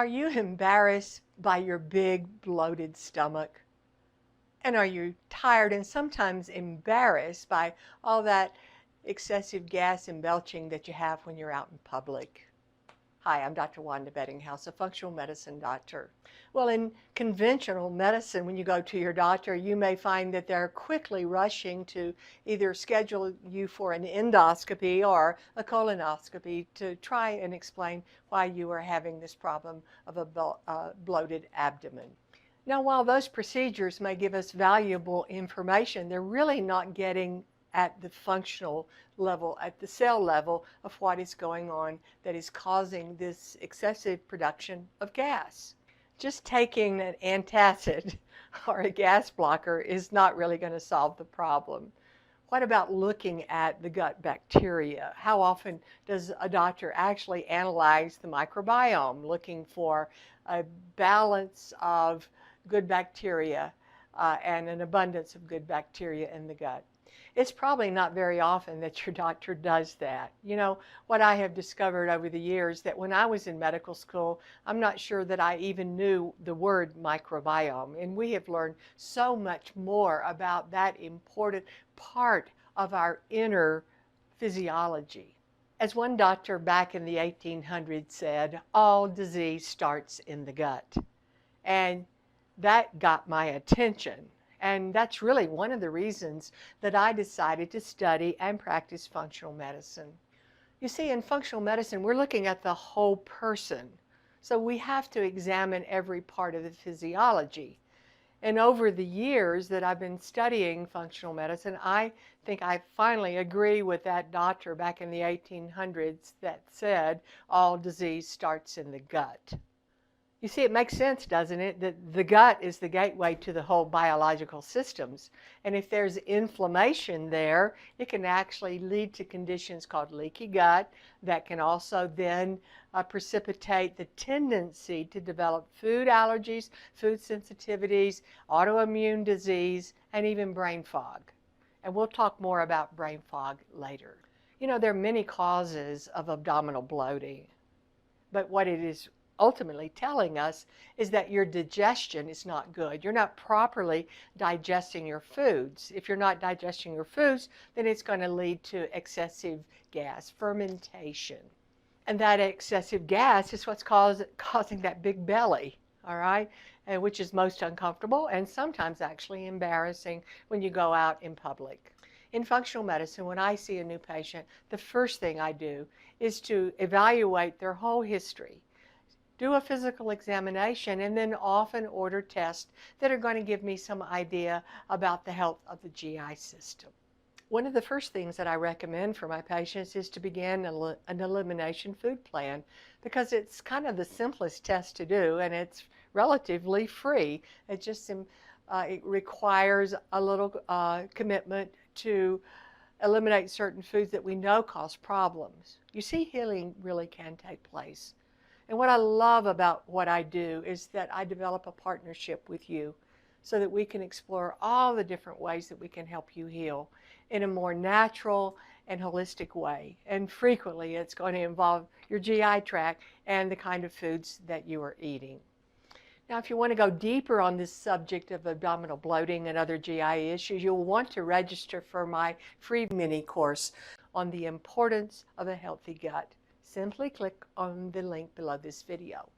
Are you embarrassed by your big bloated stomach? And are you tired and sometimes embarrassed by all that excessive gas and belching that you have when you're out in public? Hi, I'm Dr. Wanda Bettinghouse, a functional medicine doctor. Well, in conventional medicine, when you go to your doctor, you may find that they're quickly rushing to either schedule you for an endoscopy or a colonoscopy to try and explain why you are having this problem of a bloated abdomen. Now, while those procedures may give us valuable information, they're really not getting at the functional level, at the cell level of what is going on that is causing this excessive production of gas. Just taking an antacid or a gas blocker is not really going to solve the problem. What about looking at the gut bacteria? How often does a doctor actually analyze the microbiome, looking for a balance of good bacteria and an abundance of good bacteria in the gut? It's probably not very often that your doctor does that. You know, what I have discovered over the years that when I was in medical school, I'm not sure that I even knew the word microbiome. And we have learned so much more about that important part of our inner physiology. As one doctor back in the 1800s said, all disease starts in the gut. And that got my attention. And that's really one of the reasons that I decided to study and practice functional medicine. You see, in functional medicine, we're looking at the whole person. So we have to examine every part of the physiology. And over the years that I've been studying functional medicine, I think I finally agree with that doctor back in the 1800s that said all disease starts in the gut. You see, it makes sense, doesn't it, that the gut is the gateway to the whole biological systems. And if there's inflammation there, it can actually lead to conditions called leaky gut that can also then precipitate the tendency to develop food allergies, food sensitivities, autoimmune disease, and even brain fog. And we'll talk more about brain fog later. You know, there are many causes of abdominal bloating, but what it is ultimately telling us is that your digestion is not good. You're not properly digesting your foods. If you're not digesting your foods, then it's going to lead to excessive gas, fermentation. And that excessive gas is what's causing that big belly, all right, which is most uncomfortable and sometimes actually embarrassing when you go out in public. In functional medicine, when I see a new patient, the first thing I do is to evaluate their whole history, do a physical examination, and then often order tests that are going to give me some idea about the health of the GI system. One of the first things that I recommend for my patients is to begin an elimination food plan, because it's kind of the simplest test to do and it's relatively free. It just it requires a little commitment to eliminate certain foods that we know cause problems. You see, healing really can take place. And what I love about what I do is that I develop a partnership with you so that we can explore all the different ways that we can help you heal in a more natural and holistic way. And frequently it's going to involve your GI tract and the kind of foods that you are eating. Now, if you want to go deeper on this subject of abdominal bloating and other GI issues, you'll want to register for my free mini course on the importance of a healthy gut. Simply click on the link below this video.